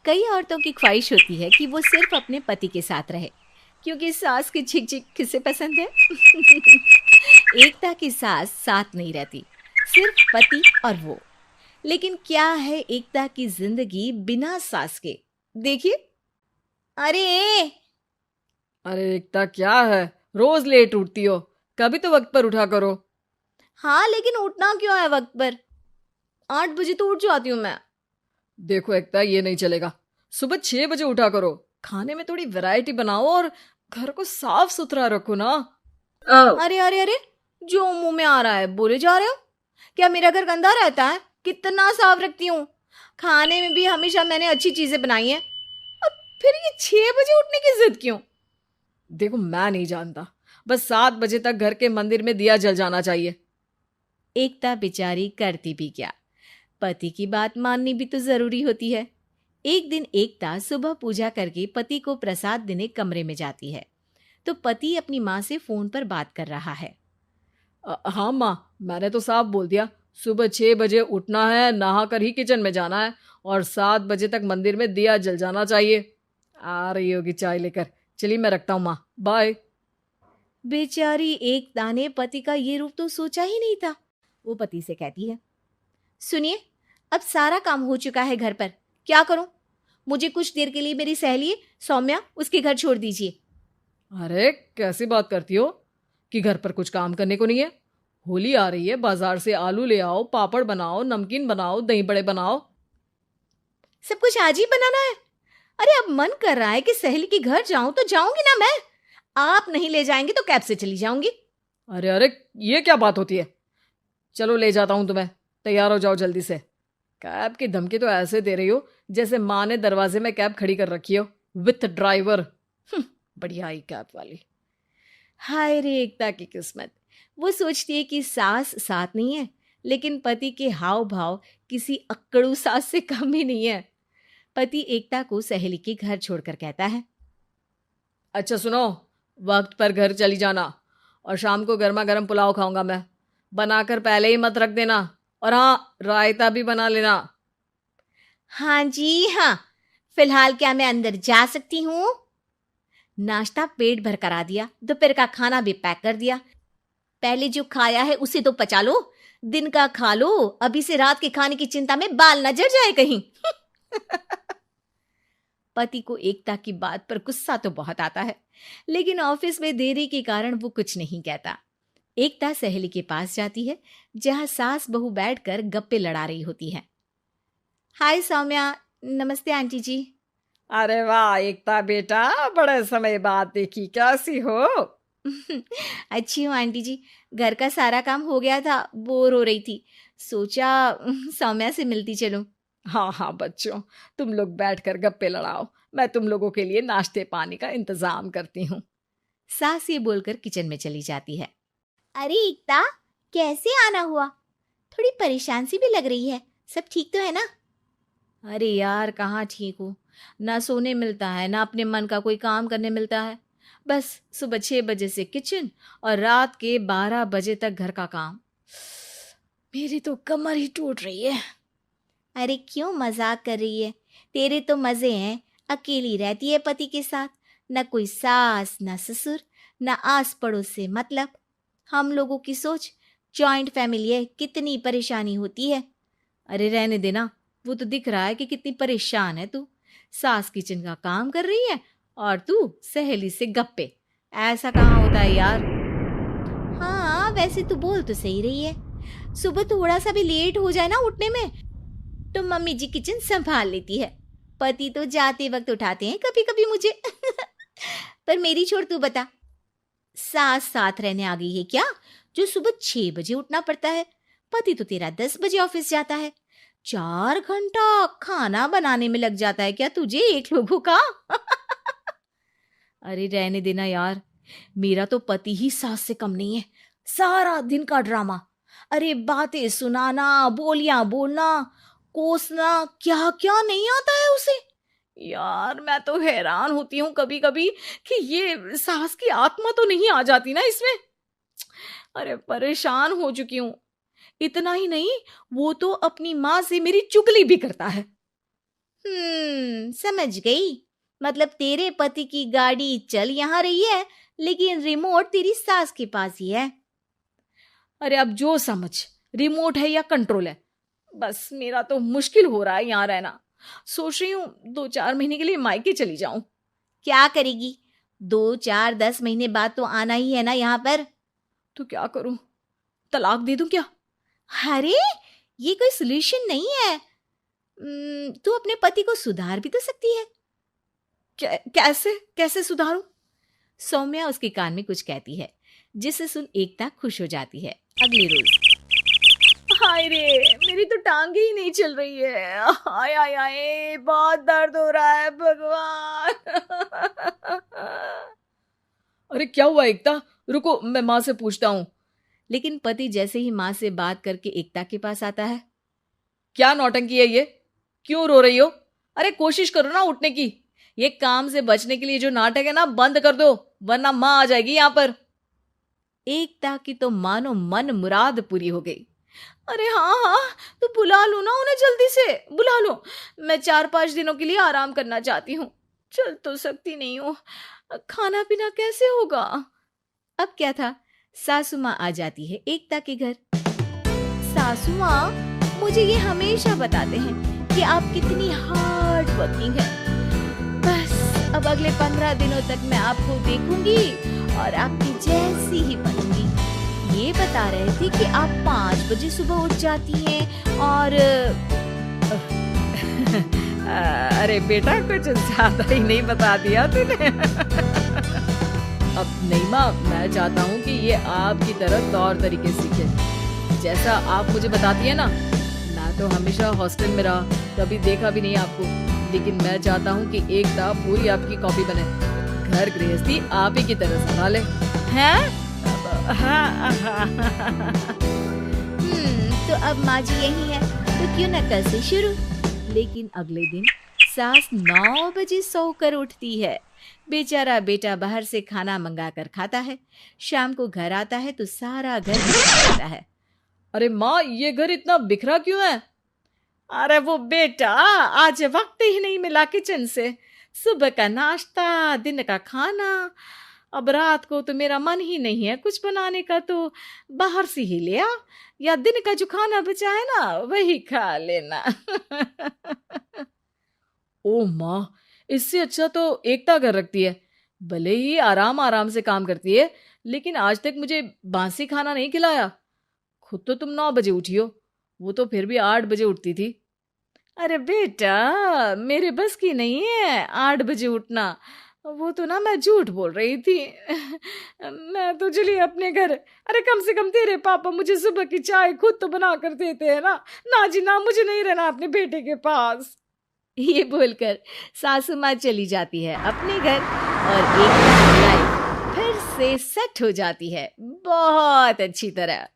कई औरतों की ख्वाहिश होती है कि वो सिर्फ अपने पति के साथ रहे, क्योंकि सास की झिक झिक किसे पसंद है। एकता की सास साथ नहीं रहती, सिर्फ पति और वो। लेकिन क्या है एकता की जिंदगी बिना सास के? देखिए। अरे, अरे एकता, क्या है? रोज लेट उठती हो। कभी तो वक्त पर उठा करो। हाँ लेकिन उठना क्यों है वक्त पर? 8 बजे तो उठ जाती हूँ मैं। देखो एकता, ये नहीं चलेगा। सुबह 6 बजे उठा करो। खाने में थोड़ी वैरायटी बनाओ और घर को साफ सुथरा रखो ना। अरे अरे अरे, जो मुंह में आ रहा है बोले जा रहे हो। क्या मेरा घर गंदा रहता है? कितना साफ रखती हूँ। खाने में भी हमेशा मैंने अच्छी चीजें बनाई हैं। अब फिर ये 6 बजे उठने की जिद क्यों? देखो, मैं नहीं जानता। बस 7 बजे तक घर के मंदिर में दिया जल जाना चाहिए। एकता बेचारी करती भी क्या, पति की बात माननी भी तो जरूरी होती है। एक दिन एकता सुबह पूजा करके पति को प्रसाद देने कमरे में जाती है, तो पति अपनी माँ से फोन पर बात कर रहा है। हाँ माँ, मैंने तो साफ बोल दिया। सुबह 6 बजे उठना है, नहा कर ही किचन में जाना है और 7 बजे तक मंदिर में दिया जल जाना चाहिए। आ रही होगी चाय लेकर। चलिए, मैं रखता हूँ माँ, बाय। बेचारी एकता ने पति का ये रूप तो सोचा ही नहीं था। वो पति से कहती है, सुनिए, अब सारा काम हो चुका है घर पर, क्या करूं? मुझे कुछ देर के लिए मेरी सहेली सौम्या उसके घर छोड़ दीजिए। अरे कैसी बात करती हो कि घर पर कुछ काम करने को नहीं है? होली आ रही है, बाजार से आलू ले आओ, पापड़ बनाओ, नमकीन बनाओ, दही बड़े बनाओ। सब कुछ आज ही बनाना है? अरे अब मन कर रहा है कि सहेली के घर जाऊं तो जाऊंगी ना मैं। आप नहीं ले जाएंगे तो कैब से चली जाऊंगी। अरे अरे, ये क्या बात होती है? चलो ले जाता हूँ तुम्हें। तैयार हो जाओ जल्दी से। कैब की धमकी तो ऐसे दे रही हो जैसे माँ ने दरवाजे में कैब खड़ी कर रखी हो, विथ ड्राइवर। बढ़िया आई कैब वाली। हाय रे एकता की किस्मत। वो सोचती है कि सास साथ नहीं है, लेकिन पति के हाव भाव किसी अक्कड़ू सास से कम ही नहीं है। पति एकता को सहेली के घर छोड़कर कहता है, अच्छा सुनो, वक्त पर घर चली जाना और शाम को गर्मा गर्म पुलाव खाऊंगा मैं। बनाकर पहले ही मत रख देना। और हाँ, रायता भी बना लेना। हाँ जी हाँ, फिलहाल क्या मैं अंदर जा सकती हूँ? नाश्ता पेट भर करा दिया, दोपहर का खाना भी पैक कर दिया। पहले जो खाया है उसे तो पचा लो, दिन का खा लो, अभी से रात के खाने की चिंता में बाल न जड़ जाए कहीं। पति को एकता की बात पर गुस्सा तो बहुत आता है, लेकिन ऑफिस में देरी के कारण वो कुछ नहीं कहता। एकता सहेली के पास जाती है, जहां सास बहू बैठकर गप्पे लड़ा रही होती है। हाय सौम्या। नमस्ते आंटी जी। अरे वाह एकता बेटा, बड़े समय बाद देखी, कैसी हो? अच्छी हूँ आंटी जी। घर का सारा काम हो गया था, बोर हो रही थी, सोचा सौम्या से मिलती चलूं। हाँ हाँ बच्चों, तुम लोग बैठकर गप्पे लड़ाओ। मैं तुम लोगों के लिए नाश्ते पानी का इंतजाम करती हूँ। सास ये बोलकर किचन में चली जाती है। अरे एकता, कैसे आना हुआ? थोड़ी परेशान सी भी लग रही है, सब ठीक तो है ना? अरे यार, कहाँ ठीक हूँ। ना सोने मिलता है, ना अपने मन का कोई काम करने मिलता है। बस सुबह 6 बजे से किचन और रात के 12 बजे तक घर का काम। मेरी तो कमर ही टूट रही है। अरे क्यों मजाक कर रही है? तेरे तो मजे हैं, अकेली रहती है पति के साथ। न कोई सास, न ससुर, न आस पड़ोस से मतलब। हम लोगों की सोच, जॉइंट फैमिली है, कितनी परेशानी होती है। अरे रहने देना, वो तो दिख रहा है कि कितनी परेशान है तू। सास किचन का काम कर रही है और तू सहेली से गप्पे। ऐसा कहाँ होता है यार। हाँ वैसे तू बोल तो सही रही है। सुबह थोड़ा सा भी लेट हो जाए ना उठने में, तो मम्मी जी किचन संभाल लेती है। पति तो जाते वक्त उठाते हैं कभी कभी मुझे। पर मेरी छोड़, तू बता, सास साथ रहने आ गई है क्या, जो सुबह 6 बजे उठना पड़ता है? पति तो तेरा 10 बजे ऑफिस जाता है। 4 घंटा खाना बनाने में लग जाता है क्या तुझे एक लोगों का? अरे रहने देना यार, मेरा तो पति ही सास से कम नहीं है। सारा दिन का ड्रामा, अरे बातें सुनाना, बोलियां बोलना, कोसना, क्या क्या नहीं आता है उसे। यार मैं तो हैरान होती हूँ कभी कभी कि ये सास की आत्मा तो नहीं आ जाती ना इसमें। अरे परेशान हो चुकी हूँ। इतना ही नहीं, वो तो अपनी माँ से मेरी चुगली भी करता है। समझ गई। मतलब तेरे पति की गाड़ी चल यहाँ रही है, लेकिन रिमोट तेरी सास के पास ही है। अरे अब जो समझ, रिमोट है या कंट्रोल है, बस मेरा तो मुश्किल हो रहा है यहाँ रहना। सोच रही हूँ 2-4 महीने के लिए मायके चली जाऊं। क्या करेगी? 2-4-10 महीने बाद तो आना ही है ना यहाँ पर। तो क्या करूं, तलाक दे दूं क्या? अरे ये कोई सोल्यूशन नहीं है। तू अपने पति को सुधार भी तो सकती है। कैसे कैसे सुधारूं? सौम्या उसके कान में कुछ कहती है, जिसे सुन एकता खुश हो जाती है। अगले रोज, हाय रे, मेरी तो टांगे ही नहीं चल रही है। हाय हाय हाय, बहुत दर्द हो रहा है भगवान। अरे क्या हुआ एकता? रुको, मैं माँ से पूछता हूँ। लेकिन पति जैसे ही माँ से बात करके एकता के पास आता है। क्या नौटंकी है ये? क्यों रो रही हो? अरे कोशिश करो ना उठने की। ये काम से बचने के लिए जो नाटक है ना, बंद कर दो, वरना माँ आ जाएगी यहाँ पर। एकता की तो मानो मन मुराद पूरी हो गई। अरे हाँ हाँ, तो बुला लो ना उन्हें, जल्दी से बुला लो। मैं 4-5 दिनों के लिए आराम करना चाहती हूँ। चल तो सकती नहीं हूँ, खाना पीना कैसे होगा? अब क्या था, सासू माँ आ जाती है एकता के घर। सासू माँ मुझे ये हमेशा बताते हैं कि आप कितनी हार्ड वर्किंग है। बस अब अगले 15 दिनों तक मैं आपको देखूंगी और आपकी जैसी ही बनूंगी। ये बता रहे थे कि आप 5 बजे सुबह उठ जाती हैं और अरे बेटा, कुछ ज्यादा ही नहीं बता दिया तूने। अब नहीं माँ, मैं चाहता हूँ कि ये आपकी तरह तौर तरीके सीखे, जैसा आप मुझे बताती है ना। मैं तो हमेशा हॉस्टल में रहा, कभी देखा भी नहीं आपको, लेकिन मैं चाहता हूँ कि एकता पूरी आपकी कॉपी बने, घर गृहस्थी आप ही की तरह संभाले। हैं? तो अब माँ जी यही है, तो क्यों न कल से शुरू। लेकिन अगले दिन सास 9 बजे सोकर उठती है। बेचारा बेटा बाहर से खाना मंगा कर खाता है। शाम को घर आता है तो सारा घर बिखरा रहता है। अरे माँ, ये घर इतना बिखरा क्यों है? अरे वो बेटा, आज वक्त ही नहीं मिला किचन से। सुबह का नाश्ता, दिन का खाना, अब रात को तो मेरा मन ही नहीं है कुछ बनाने का, तो बाहर से ही ले आ, या दिन का जो खाना बचा है ना वही खा लेना। ओ माँ, इससे अच्छा तो एकता घर रखती है। भले ही आराम आराम से काम करती है, लेकिन आज तक मुझे बासी खाना नहीं खिलाया। खुद तो तुम 9 बजे उठी हो, वो तो फिर भी 8 बजे उठती थी। अरे बेटा, मेरे बस की नहीं है 8 बजे उठना। वो तो ना मैं झूठ बोल रही थी। मैं तो चली अपने घर। अरे कम से कम तेरे पापा मुझे सुबह की चाय खुद तो बना कर देते हैं ना। ना जी ना, मुझे नहीं रहना अपने बेटे के पास। ये बोलकर सासू माँ चली जाती है अपने घर और एक लाइफ फिर से सेट हो जाती है, बहुत अच्छी तरह।